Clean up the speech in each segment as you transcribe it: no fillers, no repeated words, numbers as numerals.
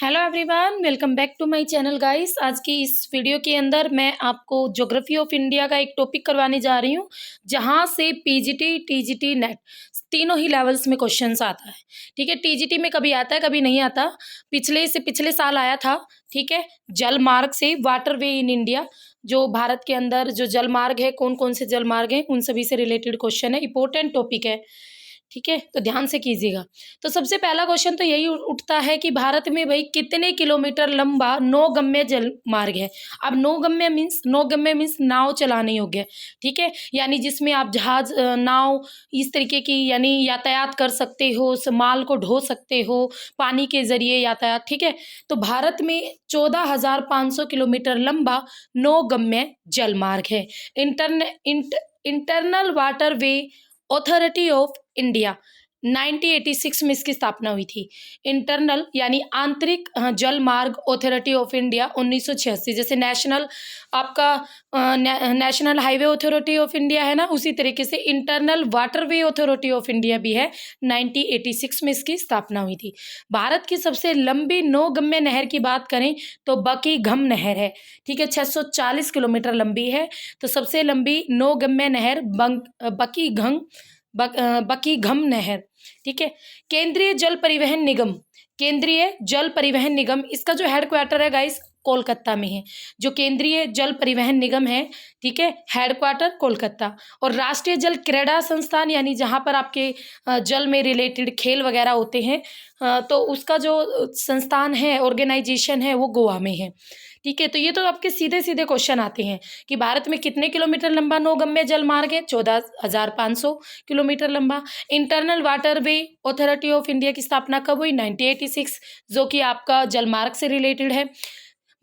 Hello everyone, welcome back to my channel guys. आज की इस वीडियो के अंदर मैं आपको ज्योग्राफी ऑफ इंडिया का एक टॉपिक करवाने जा रही हूँ, जहाँ से पीजीटी, टीजीटी, नेट तीनों ही लेवल्स में क्वेश्चंस आता है। ठीक है, टीजीटी में कभी आता है कभी नहीं आता। पिछले साल आया था। ठीक है, जल मार्ग से वाटरवे इन इंडिया, जो भारत के अंदर जो जल मार्ग है, कौन कौन से जल मार्ग हैं, उन सभी से रिलेटेड क्वेश्चन है। इंपॉर्टेंट टॉपिक है। ठीक है, तो ध्यान से कीजिएगा। तो सबसे पहला क्वेश्चन तो यही उठता है कि भारत में भाई कितने किलोमीटर लंबा नौगम्य जल मार्ग है। अब नौगम्य मीन्स नाव चलाने योग्य। ठीक है, यानी जिसमें आप जहाज, नाव, इस तरीके की यानी यातायात कर सकते हो, उस माल को ढो सकते हो, पानी के जरिए यातायात। ठीक है, तो भारत में 14,500 किलोमीटर लंबा नौगम्य जल मार्ग है। Internal waterway authority of India 1986 में इसकी स्थापना हुई थी। इंटरनल यानी आंतरिक जल मार्ग अथॉरिटी ऑफ इंडिया 1986, जैसे नेशनल आपका national highway authority of India है ना, उसी तरीके से internal waterway authority of India भी है। 1986 में इसकी स्थापना हुई थी। भारत की सबसे लंबी नौगम्य नहर की बात करें तो बकीघम नहर है। ठीक है, 640 किलोमीटर लंबी है। तो सबसे लंबी नौगम्य नहर बकीघम नहर। ठीक है, केंद्रीय जल परिवहन निगम इसका जो हेडक्वार्टर है गाइस, कोलकाता में है। जो केंद्रीय जल परिवहन निगम है, ठीक है, हेडक्वार्टर कोलकाता। और राष्ट्रीय जल क्रीड़ा संस्थान, यानी जहाँ पर आपके जल में रिलेटेड खेल वगैरह होते हैं, तो उसका जो संस्थान है, ऑर्गेनाइजेशन है, वो गोवा में है। ठीक है, तो ये तो आपके सीधे सीधे क्वेश्चन आते हैं कि भारत में कितने किलोमीटर लंबा नौगम्य जल मार्ग है। 14,500 किलोमीटर लंबा। Internal waterway authority of India की स्थापना कब हुई? 1986, जो कि आपका जल मार्ग से रिलेटेड है।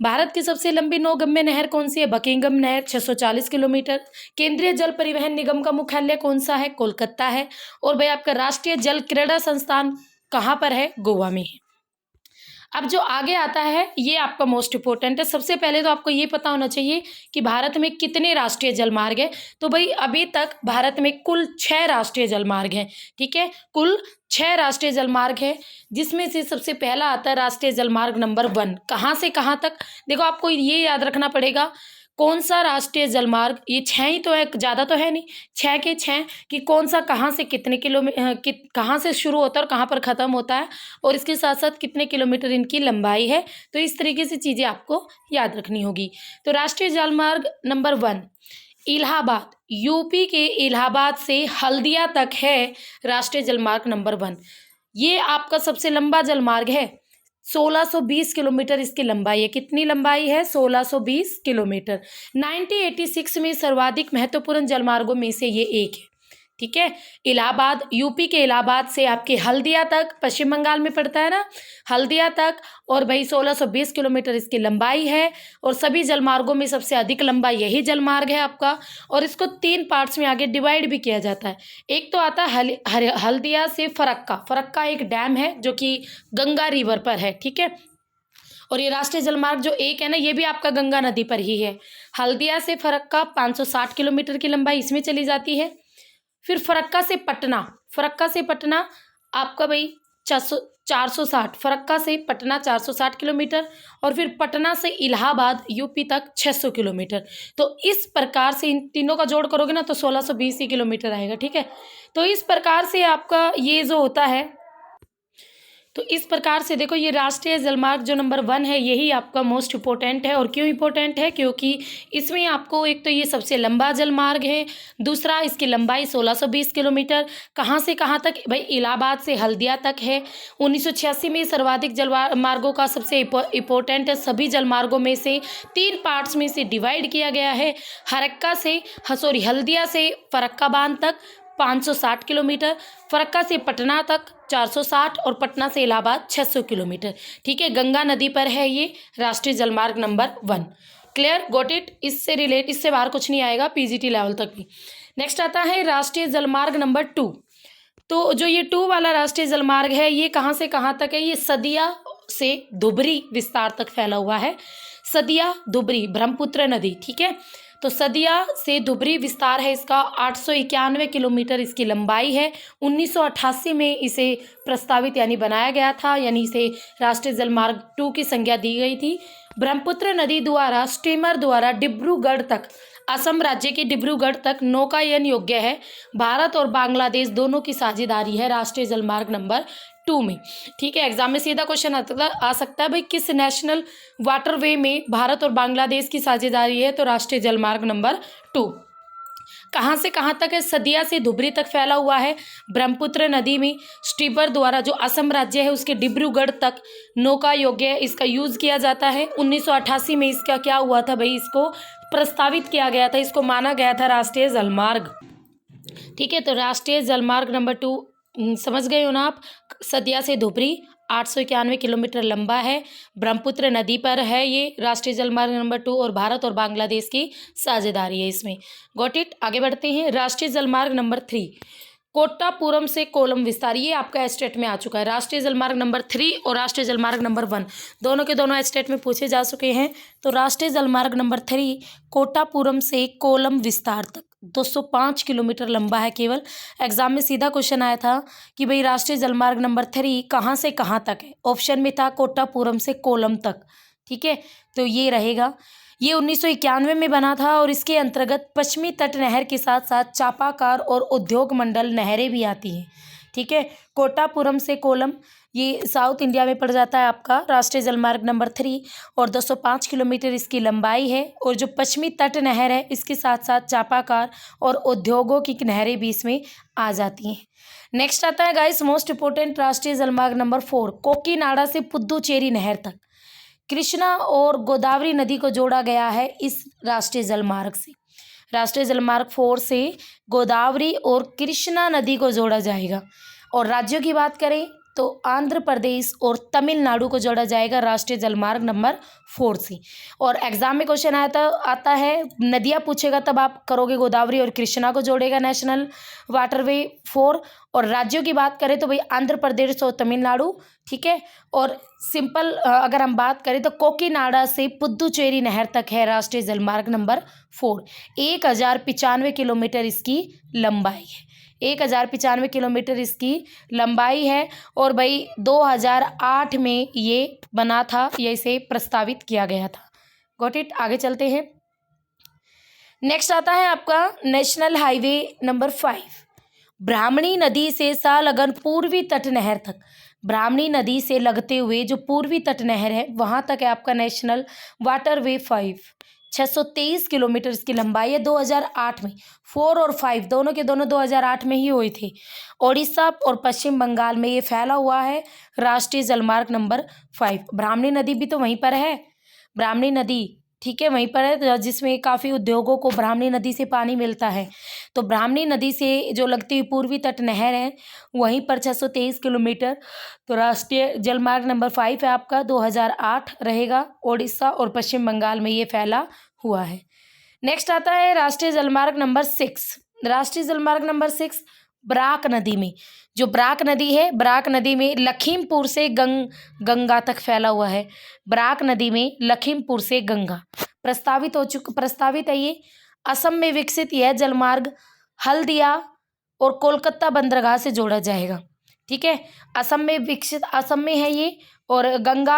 भारत की सबसे लंबी नौगम्य नहर कौन सी है? बकिंघम नहर, 640 किलोमीटर। केंद्रीय जल परिवहन निगम का मुख्यालय कौन सा है? कोलकाता है। और भाई आपका राष्ट्रीय जल क्रीड़ा संस्थान कहाँ पर है? गोवा में है। अब जो आगे आता है ये आपका मोस्ट इंपॉर्टेंट है। सबसे पहले तो आपको ये पता होना चाहिए कि भारत में कितने राष्ट्रीय जल मार्ग है। तो भाई अभी तक भारत में कुल 6 राष्ट्रीय जल मार्ग हैं। ठीक है, कुल 6 राष्ट्रीय जल मार्ग है, जिसमें से सबसे पहला आता है राष्ट्रीय जल मार्ग नंबर 1। कहाँ से कहाँ तक? देखो, आपको ये याद रखना पड़ेगा कौन सा राष्ट्रीय जल मार्ग, ये 6 ही तो है, ज़्यादा तो है नहीं, 6 के 6, कि कौन सा कहाँ से कितने कहाँ से शुरू होता है और कहाँ पर ख़त्म होता है, और इसके साथ साथ कितने किलोमीटर इनकी लंबाई है। तो इस तरीके से चीज़ें आपको याद रखनी होगी। तो राष्ट्रीय जल मार्ग नंबर 1 इलाहाबाद, यूपी के इलाहाबाद से हल्दिया तक है राष्ट्रीय जल मार्ग नंबर 1। ये आपका सबसे लंबा जल मार्ग है। 1620 किलोमीटर इसकी लंबाई है। कितनी लंबाई है? 1620 किलोमीटर। 1986 में सर्वाधिक महत्वपूर्ण जलमार्गों में से ये एक है। ठीक है, इलाहाबाद, यूपी के इलाहाबाद से आपके हल्दिया तक, पश्चिम बंगाल में पड़ता है ना, हल्दिया तक, और भाई 1620 किलोमीटर इसकी लंबाई है। और सभी जलमार्गों में सबसे अधिक लंबा यही जलमार्ग है आपका। और इसको 3 पार्ट्स में आगे डिवाइड भी किया जाता है। एक तो आता है हल्दिया से फरक्का एक डैम है जो कि गंगा रिवर पर है। ठीक है, और ये राष्ट्रीय जलमार्ग जो एक है ना, ये भी आपका गंगा नदी पर ही है। हल्दिया से फरक्का 560 किलोमीटर की लंबाई इसमें चली जाती है। फिर फरक्का से पटना आपका भाई 460, फरक्का से पटना 460 किलोमीटर। और फिर पटना से इलाहाबाद यूपी तक 600 किलोमीटर। तो इस प्रकार से इन तीनों का जोड़ करोगे ना तो 1620 ही किलोमीटर आएगा। ठीक है, तो इस प्रकार से आपका ये जो होता है, तो इस प्रकार से देखो, ये राष्ट्रीय जलमार्ग जो नंबर 1 है, यही आपका मोस्ट इम्पोर्टेंट है। और क्यों इम्पोर्टेंट है? क्योंकि इसमें आपको एक तो ये सबसे लंबा जलमार्ग है, दूसरा इसकी लंबाई 1620 किलोमीटर। कहाँ से कहाँ तक? भाई इलाहाबाद से हल्दिया तक है। 1986 में सर्वाधिक जलमार्गों का सबसे इम्पोर्टेंट है। सभी जलमार्गों में से 3 पार्ट्स में से डिवाइड किया गया है। हल्दिया से फरक्का बांध तक 560 किलोमीटर, फरक्का से पटना तक 460, और पटना से इलाहाबाद 600 किलोमीटर। ठीक है, गंगा नदी पर है ये राष्ट्रीय जलमार्ग नंबर 1। Clear, got it? इससे बाहर कुछ नहीं आएगा पीजीटी लेवल तक भी। नेक्स्ट आता है राष्ट्रीय जलमार्ग नंबर 2। तो जो ये 2 वाला राष्ट्रीय जलमार्ग है, ये कहाँ से कहाँ तक है? ये सदिया से धुबरी विस्तार तक फैला हुआ है। सदिया धुबरी, ब्रह्मपुत्र नदी। ठीक है, तो सदिया से धुबरी विस्तार है इसका 891 किलोमीटर इसकी लंबाई है। 1988 में इसे प्रस्तावित यानी बनाया गया था, यानी इसे राष्ट्रीय जलमार्ग 2 की संज्ञा दी गई थी। ब्रह्मपुत्र नदी द्वारा स्टीमर द्वारा डिब्रूगढ़ तक, असम राज्य के डिब्रूगढ़ तक नौकायन योग्य है। भारत और बांग्लादेश दोनों की साझेदारी है राष्ट्रीय जलमार्ग नंबर 2 में। ठीक है, एग्जाम में सीधा क्वेश्चन आ सकता है भाई किस नेशनल वाटरवे में भारत और बांग्लादेश की साझेदारी है, तो राष्ट्रीय जलमार्ग नंबर 2। कहाँ से कहाँ तक है? सदिया से धुबरी तक फैला हुआ है। ब्रह्मपुत्र नदी में स्टीमर द्वारा, जो असम राज्य है उसके डिब्रूगढ़ तक नौका योग्य है, इसका यूज़ किया जाता है। 1988 में इसका क्या हुआ था भाई, इसको प्रस्तावित किया गया था, इसको माना गया था राष्ट्रीय जलमार्ग। ठीक है, तो राष्ट्रीय जलमार्ग नंबर 2 समझ गए हो ना आप। सदिया से धुबरी 891 किलोमीटर लंबा है, ब्रह्मपुत्र नदी पर है ये राष्ट्रीय जलमार्ग नंबर 2, और भारत और बांग्लादेश की साझेदारी है इसमें। Got it. आगे बढ़ते हैं। राष्ट्रीय जलमार्ग नंबर 3 कोट्टापुरम से कोलम विस्तार, ये आपका एस्टेट में आ चुका है। राष्ट्रीय जलमार्ग नंबर 3 और राष्ट्रीय जलमार्ग नंबर 1 दोनों के दोनों एस्टेट में पूछे जा चुके हैं। तो राष्ट्रीय जलमार्ग नंबर 3 कोट्टापुरम से कोलम विस्तार तक 205 किलोमीटर लंबा है केवल। एग्जाम में सीधा क्वेश्चन आया था कि भाई राष्ट्रीय जलमार्ग नंबर 3 कहाँ से कहाँ तक है। ऑप्शन में था कोट्टापुरम से कोलम तक। ठीक है, तो ये रहेगा। ये 1991 में बना था और इसके अंतर्गत पश्चिमी तट नहर के साथ साथ चापाकार और उद्योग मंडल नहरें भी आती हैं। ठीक है, कोट्टापुरम से कोलम ये साउथ इंडिया में पड़ जाता है आपका राष्ट्रीय जलमार्ग नंबर 3, और 205 किलोमीटर इसकी लंबाई है। और जो पश्चिमी तट नहर है इसके साथ साथ चापाकार और उद्योगों की नहरें भी इसमें आ जाती हैं। नेक्स्ट आता है गाइस मोस्ट इंपोर्टेंट राष्ट्रीय जलमार्ग नंबर 4 कोकीनाडा से पुद्दुचेरी नहर तक। कृष्णा और गोदावरी नदी को जोड़ा गया है इस राष्ट्रीय जलमार्ग से। राष्ट्रीय जलमार्ग 4 से गोदावरी और कृष्णा नदी को जोड़ा जाएगा। और राज्यों की बात करें तो आंध्र प्रदेश और तमिलनाडु को जोड़ा जाएगा राष्ट्रीय जलमार्ग नंबर 4 से। और एग्जाम में क्वेश्चन आता है, नदियाँ पूछेगा तब आप करोगे गोदावरी और कृष्णा को जोड़ेगा नेशनल वाटरवे 4। और राज्यों की बात करें तो भाई आंध्र प्रदेश और तमिलनाडु। ठीक है, और सिंपल अगर हम बात करें तो कोकीनाडा से पुद्दुचेरी नहर तक है राष्ट्रीय जलमार्ग नंबर 4। 1095 किलोमीटर इसकी लंबाई है। 1095 किलोमीटर इसकी लंबाई है। और भाई 2008 में ये बना था, ये इसे प्रस्तावित किया गया था। Got it. आगे चलते हैं। नेक्स्ट आता है आपका नेशनल हाईवे नंबर 5 ब्राह्मणी नदी से सालगन पूर्वी तट नहर तक। ब्राह्मणी नदी से लगते हुए जो पूर्वी तट नहर है वहाँ तक है आपका नेशनल वाटरवे 5। 623 किलोमीटर इसकी लंबाई है। 2008 में 4 और 5 दोनों के दोनों 2008 में ही हुए थे। ओडिशा और पश्चिम बंगाल में ये फैला हुआ है राष्ट्रीय जलमार्ग नंबर 5। ब्राह्मणी नदी भी तो वहीं पर है, ब्राह्मणी नदी ठीक है वहीं पर है, जिसमें काफ़ी उद्योगों को ब्राह्मणी नदी से पानी मिलता है। तो ब्राह्मणी नदी से जो लगती हुई पूर्वी तट नहर है वहीं पर 623 किलोमीटर। तो राष्ट्रीय जलमार्ग नंबर 5 है आपका, 2008 रहेगा। ओडिशा और पश्चिम बंगाल में ये फैला हुआ है। नेक्स्ट आता है राष्ट्रीय जलमार्ग नंबर 6। राष्ट्रीय जलमार्ग नंबर 6 बराक नदी में, जो बराक नदी है, बराक नदी में लखीमपुर से गंगा तक फैला हुआ है। बराक नदी में लखीमपुर से गंगा प्रस्तावित है ये। असम में विकसित यह जलमार्ग हल्दिया और कोलकाता बंदरगाह से जोड़ा जाएगा। ठीक है, असम में है ये। और गंगा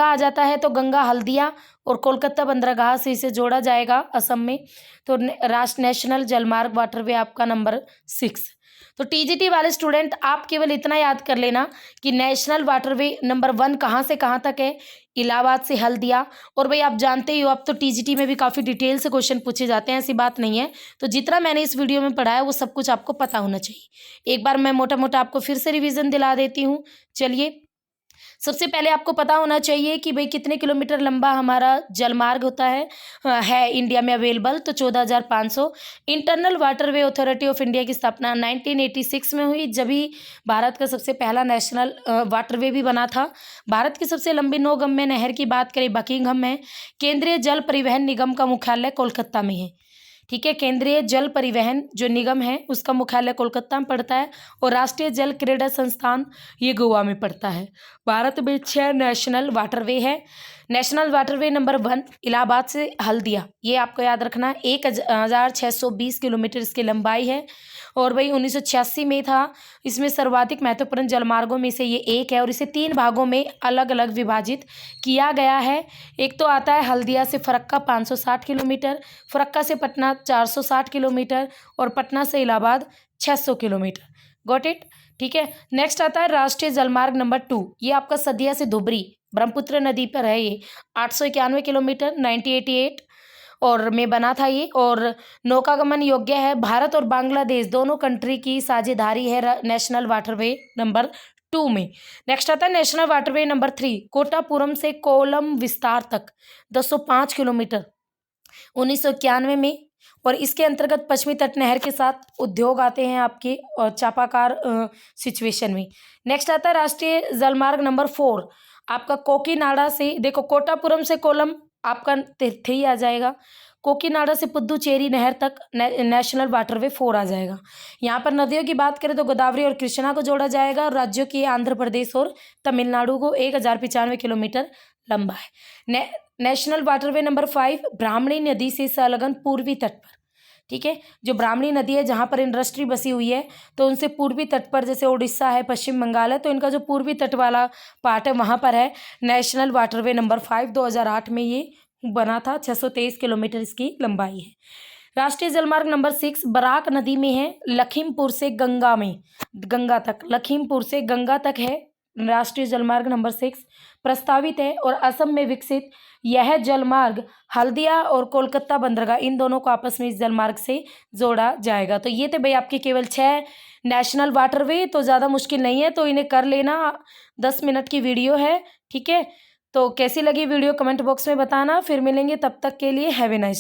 आ जाता है तो गंगा हल्दिया और कोलकाता बंदरगाह से इसे जोड़ा जाएगा असम में। तो राष्ट्रीय नेशनल जलमार्ग वाटरवे आपका नंबर 6। तो टीजीटी वाले स्टूडेंट आप केवल इतना याद कर लेना कि नेशनल वाटरवे नंबर 1 कहाँ से कहाँ तक है, इलाहाबाद से हल्दिया। और भाई आप जानते ही हो अब तो टीजीटी में भी काफ़ी डिटेल से क्वेश्चन पूछे जाते हैं, ऐसी बात नहीं है। तो जितना मैंने इस वीडियो में पढ़ाया वो सब कुछ आपको पता होना चाहिए। एक बार मैं मोटा मोटा आपको फिर से रिवीजन दिला देती हूँ। चलिए, सबसे पहले आपको पता होना चाहिए कि भाई कितने किलोमीटर लंबा हमारा जलमार्ग होता है इंडिया में अवेलेबल, तो 14,500। Internal waterway authority of India की स्थापना 1986 में हुई, जब भी भारत का सबसे पहला नेशनल वाटरवे भी बना था। भारत की सबसे लंबी नौगम्य नहर की बात करें बकिंघम में। केंद्रीय जल परिवहन निगम का मुख्यालय कोलकाता में है। ठीक है, केंद्रीय जल परिवहन जो निगम है उसका मुख्यालय कोलकाता में पड़ता है। और राष्ट्रीय जल क्रीड़ा संस्थान ये गोवा में पड़ता है। भारत में 6 नेशनल वाटरवे है। नेशनल वाटरवे नंबर 1 इलाहाबाद से हल्दिया, ये आपको याद रखना है। 1620 किलोमीटर इसकी लंबाई है और भाई 1986 में था। इसमें सर्वाधिक महत्वपूर्ण जलमार्गों में से ये एक है और इसे 3 भागों में अलग अलग विभाजित किया गया है। एक तो आता है हल्दिया से फरक्का 560 किलोमीटर, फरक्का से पटना 460 किलोमीटर और पटना से इलाहाबाद 600 किलोमीटर। Got it? ठीक है। नेक्स्ट आता है राष्ट्रीय जलमार्ग नंबर 2, ये आपका सदिया से धुबरी ब्रह्मपुत्र नदी पर है। ये 891 किलोमीटर 1988 और में बना था ये, और नौकागमन योग्य है। भारत और बांग्लादेश दोनों कंट्री की साझेदारी है नेशनल वाटरवे नंबर 2 में। नेक्स्ट आता है नेशनल वाटरवे नंबर 3, कोटापुरम से कोलम विस्तार तक 205 किलोमीटर 1991 में, और इसके अंतर्गत पश्चिमी तट नहर के साथ उद्योग आते हैं आपके और चापाकार सिचुएशन में। नेक्स्ट आता है राष्ट्रीय जलमार्ग नंबर 4, आपका कोकीनाडा से, देखो कोटापुरम से कोलम आपका 3 आ जाएगा, कोकीनाडा से पुद्दुचेरी नहर तक नेशनल वाटरवे 4 आ जाएगा। यहाँ पर नदियों की बात करें तो गोदावरी और कृष्णा को जोड़ा जाएगा, और राज्यों की आंध्र प्रदेश और तमिलनाडु को 1095 किलोमीटर लंबा है। नेशनल वाटरवे नंबर 5 ब्राह्मणी नदी से संलग्न पूर्वी तट पर, ठीक है। जो ब्राह्मणी नदी है जहाँ पर इंडस्ट्री बसी हुई है, तो उनसे पूर्वी तट पर, जैसे उड़ीसा है, पश्चिम बंगाल है, तो इनका जो पूर्वी तट वाला पार्ट है वहाँ पर है नेशनल वाटरवे नंबर 5। 2008 में ये बना था। 623 किलोमीटर इसकी लंबाई है। राष्ट्रीय जलमार्ग नंबर 6 बराक नदी में है, लखीमपुर से गंगा तक, लखीमपुर से गंगा तक है। राष्ट्रीय जलमार्ग नंबर 6 प्रस्तावित है और असम में विकसित यह जलमार्ग हल्दिया और कोलकाता बंदरगाह, इन दोनों को आपस में इस जलमार्ग से जोड़ा जाएगा। तो ये थे भाई आपके केवल 6 नेशनल वाटरवे, तो ज़्यादा मुश्किल नहीं है, तो इन्हें कर लेना। 10 मिनट की वीडियो है, ठीक है। तो कैसी लगी वीडियो कमेंट बॉक्स में बताना। फिर मिलेंगे, तब तक के लिए हैव ए नाइस।